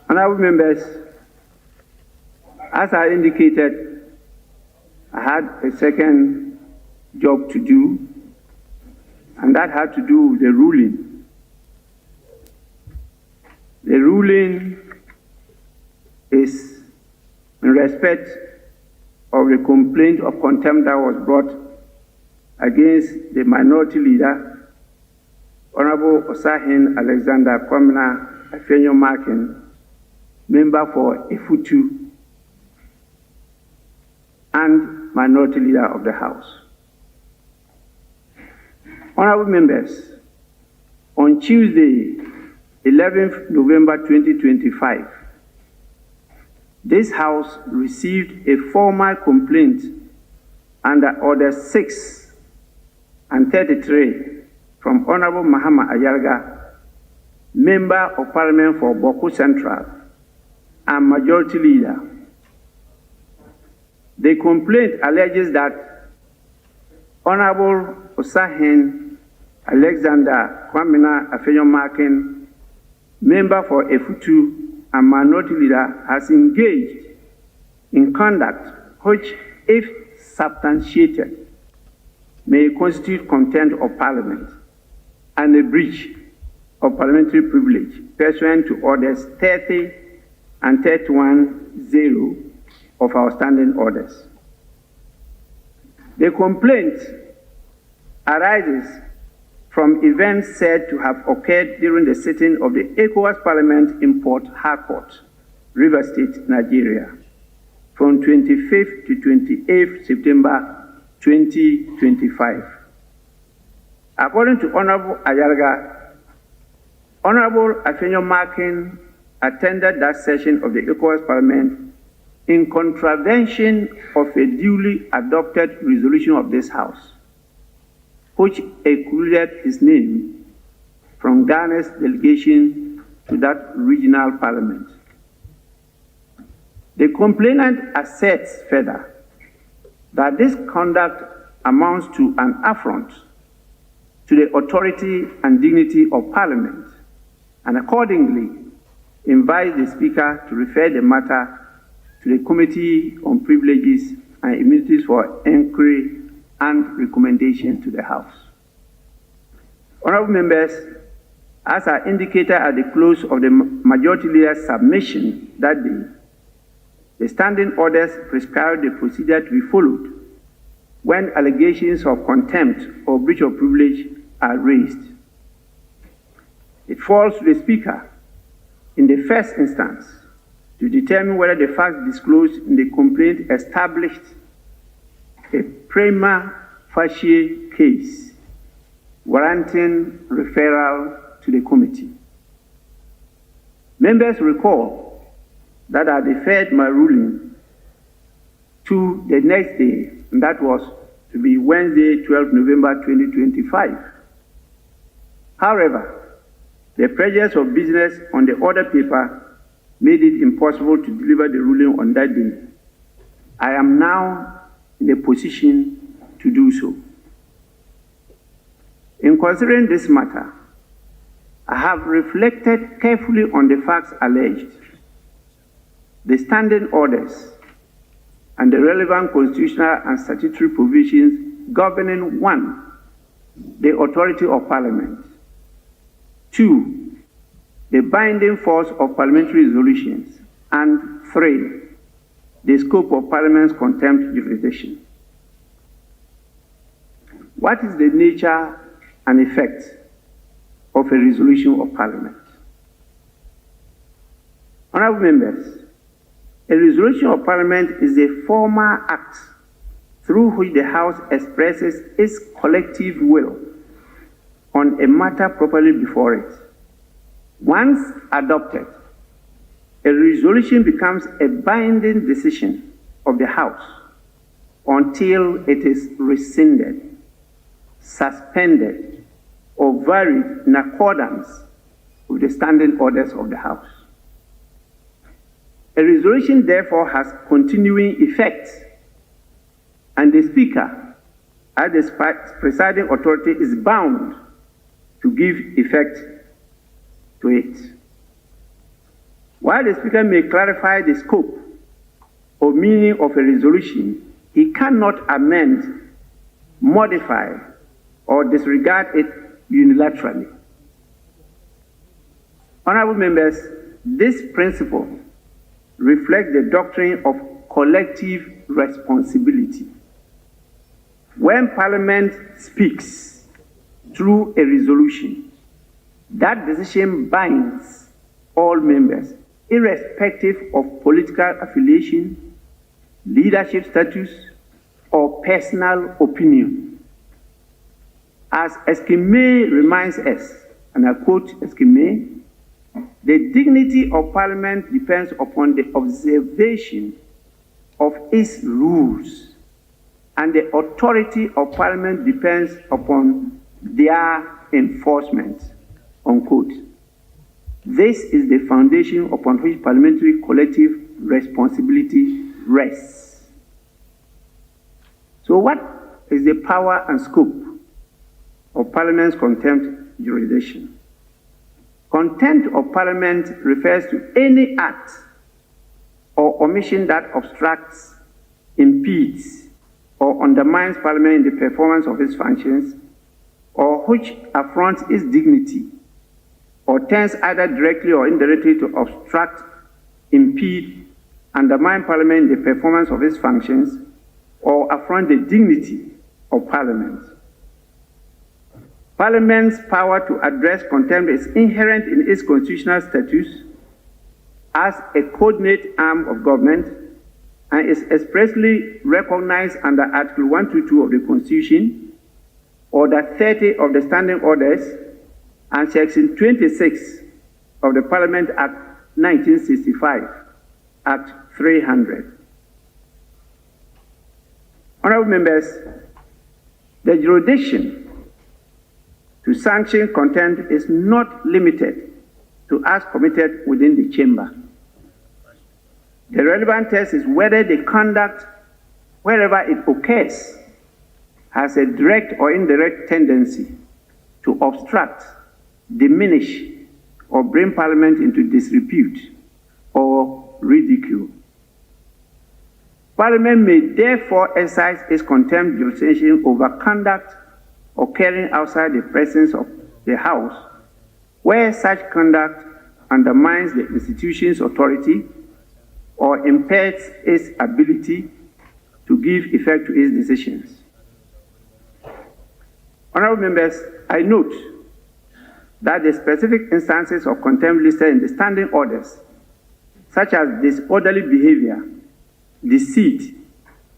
Honorable members, as I indicated, I had a second job to do, and that had to do with the ruling. The ruling is in respect of the complaint of contempt that was brought against the Minority Leader, Honorable Alexander Afenyo-Markin, member for Efutu and Minority Leader of the House. Honorable members, on Tuesday, 11th November 2025, this House received a formal complaint under Order 6 and 33 from Honorable Mahama Ayariga, Member of Parliament for Boko Central and Majority Leader. The complaint alleges that Honorable Alexander Afenyo-Markin, Member for Efutu and Minority Leader, has engaged in conduct which, if substantiated, may constitute contempt of Parliament and a breach of parliamentary privilege pursuant to Orders 30 and 31(0) of our standing orders. The complaint arises from events said to have occurred during the sitting of the ECOWAS Parliament in Port Harcourt, Rivers State, Nigeria, from 25th to 28th September 2025. According to Honorable Ayariga, Honorable Afenyo-Markin attended that session of the ECOWAS Parliament in contravention of a duly adopted resolution of this House, which excluded his name from Ghana's delegation to that regional parliament. The complainant asserts further that this conduct amounts to an affront to the authority and dignity of Parliament, and accordingly invites the Speaker to refer the matter to the Committee on Privileges and Immunities for inquiry and recommendation to the House. Honorable members, as I indicated at the close of the Majority Leader's submission that day, the standing orders prescribed the procedure to be followed when allegations of contempt or breach of privilege are raised. It falls to the Speaker, in the first instance, to determine whether the facts disclosed in the complaint established a prima facie case warranting referral to the committee. Members recall that I deferred my ruling to the next day, and that was to be Wednesday, 12 November 2025. However, the pressures of business on the order paper made it impossible to deliver the ruling on that day. I am now in a position to do so. In considering this matter, I have reflected carefully on the facts alleged, the standing orders, and the relevant constitutional and statutory provisions governing 1, the authority of Parliament, 2, the binding force of parliamentary resolutions, and 3, the scope of Parliament's contempt jurisdiction. What is the nature and effect of a resolution of Parliament? Honorable members, a resolution of Parliament is a formal act through which the House expresses its collective will on a matter properly before it. Once adopted, a resolution becomes a binding decision of the House until it is rescinded, suspended, or varied in accordance with the standing orders of the House. A resolution, therefore, has continuing effect, and the Speaker, as the presiding authority, is bound to give effect to it. While the Speaker may clarify the scope or meaning of a resolution, he cannot amend, modify, or disregard it unilaterally. Honorable members, this principle reflects the doctrine of collective responsibility. When Parliament speaks through a resolution, that decision binds all members, irrespective of political affiliation, leadership status, or personal opinion. As Eskime reminds us, and I quote Eskime, the dignity of Parliament depends upon the observation of its rules, and the authority of Parliament depends upon their enforcement, unquote. This is the foundation upon which parliamentary collective responsibility rests. So what is the power and scope of Parliament's contempt jurisdiction? Contempt of Parliament refers to any act or omission that obstructs, impedes, or undermines Parliament in the performance of its functions, or which affronts its dignity, or tends either directly or indirectly to obstruct, impede, undermine Parliament in the performance of its functions, or affront the dignity of Parliament. Parliament's power to address contempt is inherent in its constitutional status as a coordinate arm of government and is expressly recognized under Article 122 of the Constitution, Order 30 of the Standing Orders, and Section 26 of the Parliament Act 1965, Act 300. Honorable members, the jurisdiction to sanction contempt is not limited to acts committed within the chamber. The relevant test is whether the conduct, wherever it occurs, has a direct or indirect tendency to obstruct, diminish, or bring Parliament into disrepute or ridicule. Parliament may therefore exercise its contempt jurisdiction over conduct occurring outside the presence of the House, where such conduct undermines the institution's authority or impairs its ability to give effect to its decisions. Honorable members, I note that the specific instances of contempt listed in the standing orders, such as disorderly behavior, deceit,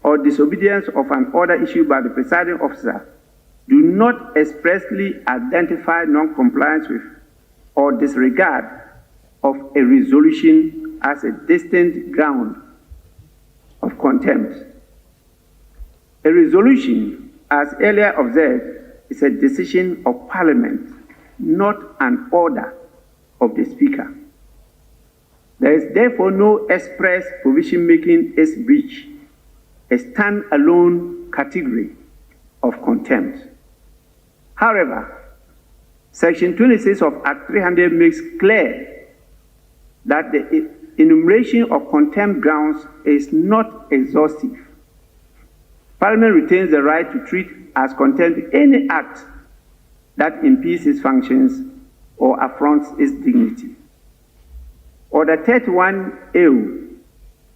or disobedience of an order issued by the presiding officer, do not expressly identify non-compliance with or disregard of a resolution as a distinct ground of contempt. A resolution, as earlier observed, is a decision of Parliament, not an order of the Speaker. There is therefore no express provision making its breach a stand-alone category of contempt. However, Section 26 of Act 300 makes clear that the enumeration of contempt grounds is not exhaustive. Parliament retains the right to treat as contempt any act that impedes its functions or affronts its dignity. Order 31A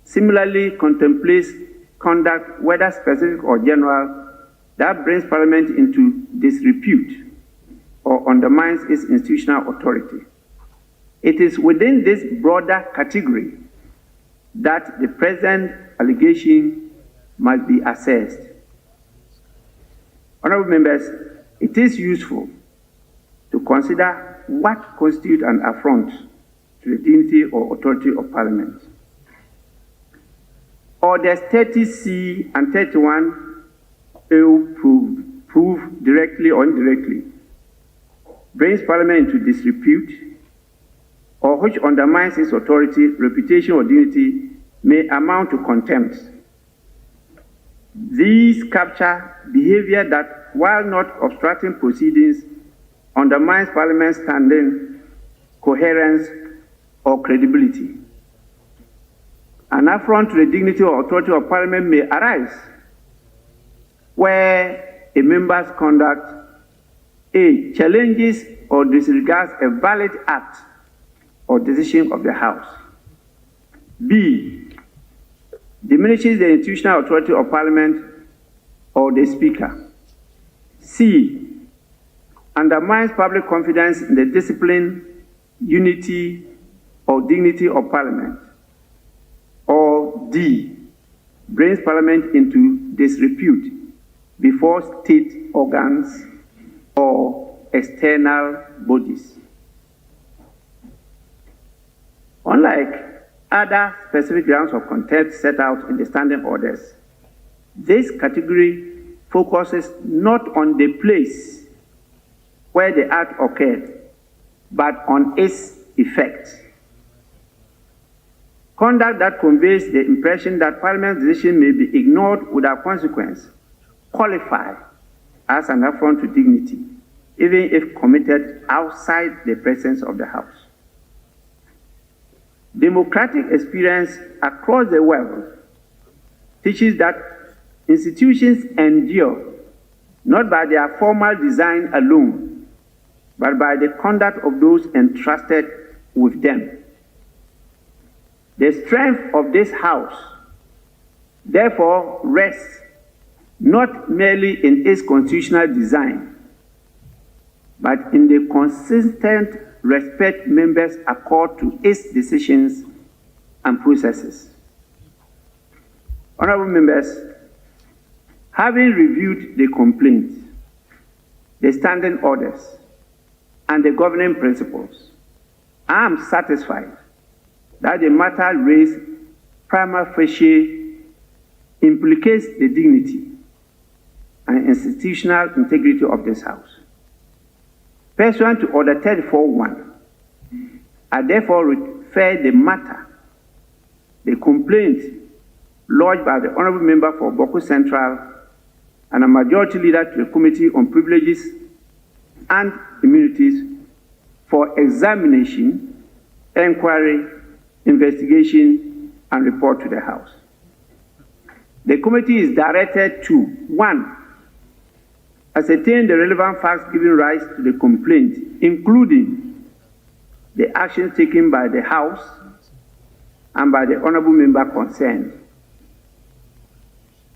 similarly contemplates conduct, whether specific or general, that brings Parliament into disrepute or undermines its institutional authority. It is within this broader category that the present allegation must be assessed. Honorable members, it is useful to consider what constitutes an affront to the dignity or authority of Parliament. Orders 30C and 31 prove directly or indirectly brings Parliament into disrepute or which undermines its authority, reputation, or dignity may amount to contempt. These capture behavior that, while not obstructing proceedings, undermines Parliament's standing, coherence, or credibility. An affront to the dignity or authority of Parliament may arise where a member's conduct A. challenges or disregards a valid act or decision of the House. B. diminishes the institutional authority of Parliament or the Speaker. C. undermines public confidence in the discipline, unity, or dignity of Parliament. Or D. brings Parliament into disrepute before state organs or external bodies. Unlike other specific grounds of contempt set out in the standing orders, this category focuses not on the place where the act occurred, but on its effect. Conduct that conveys the impression that Parliament's decision may be ignored without consequence qualify as an affront to dignity, even if committed outside the presence of the House. Democratic experience across the world teaches that institutions endure not by their formal design alone, but by the conduct of those entrusted with them. The strength of this House, therefore, rests not merely in its constitutional design, but in the consistent respect members accord to its decisions and processes. Honorable members, having reviewed the complaints, the standing orders, and the governing principles, I am satisfied that the matter raised prima facie implicates the dignity and institutional integrity of this House. Pursuant to Order 34.1, I therefore refer the matter, the complaint lodged by the Honourable Member for Boko Central and a Majority Leader to the Committee on Privileges and Immunities for examination, inquiry, investigation, and report to the House. The committee is directed to 1. ascertain the relevant facts giving rise to the complaint, including the actions taken by the House and by the Honourable Member concerned.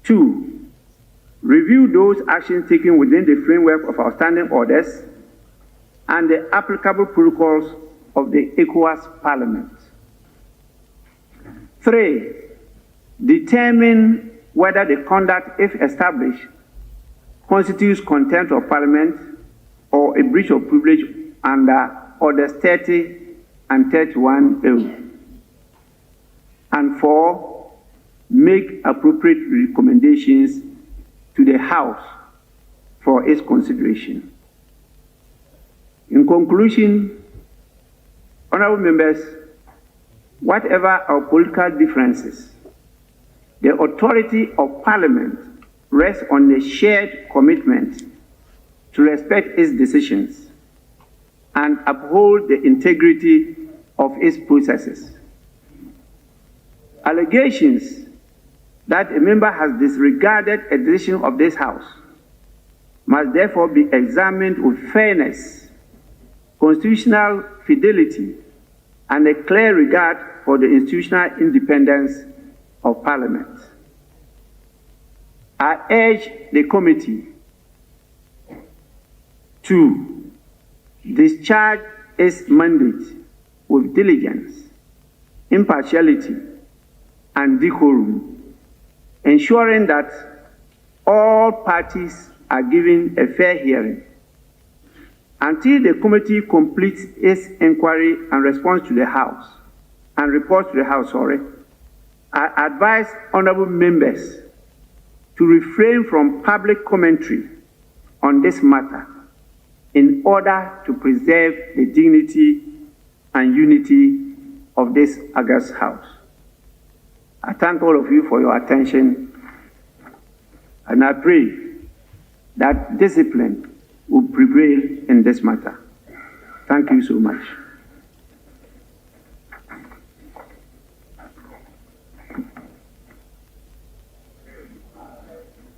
2. Review those actions taken within the framework of our standing orders and the applicable protocols of the ECOWAS Parliament. 3. Determine whether the conduct, if established, constitutes contempt of Parliament or a breach of privilege under Orders 30 and 31A. And 4. Make appropriate recommendations to the House for its consideration. In conclusion, honourable members, whatever our political differences, the authority of Parliament rests on a shared commitment to respect its decisions and uphold the integrity of its processes. Allegations that a member has disregarded a decision of this House must therefore be examined with fairness, constitutional fidelity, and a clear regard for the institutional independence of Parliament. I urge the committee to discharge its mandate with diligence, impartiality, and decorum, ensuring that all parties are given a fair hearing. Until the committee completes its inquiry and responds to the House, and reports to the House, I advise honourable members to refrain from public commentary on this matter in order to preserve the dignity and unity of this august House. I thank all of you for your attention, and I pray that discipline will prevail in this matter. Thank you so much.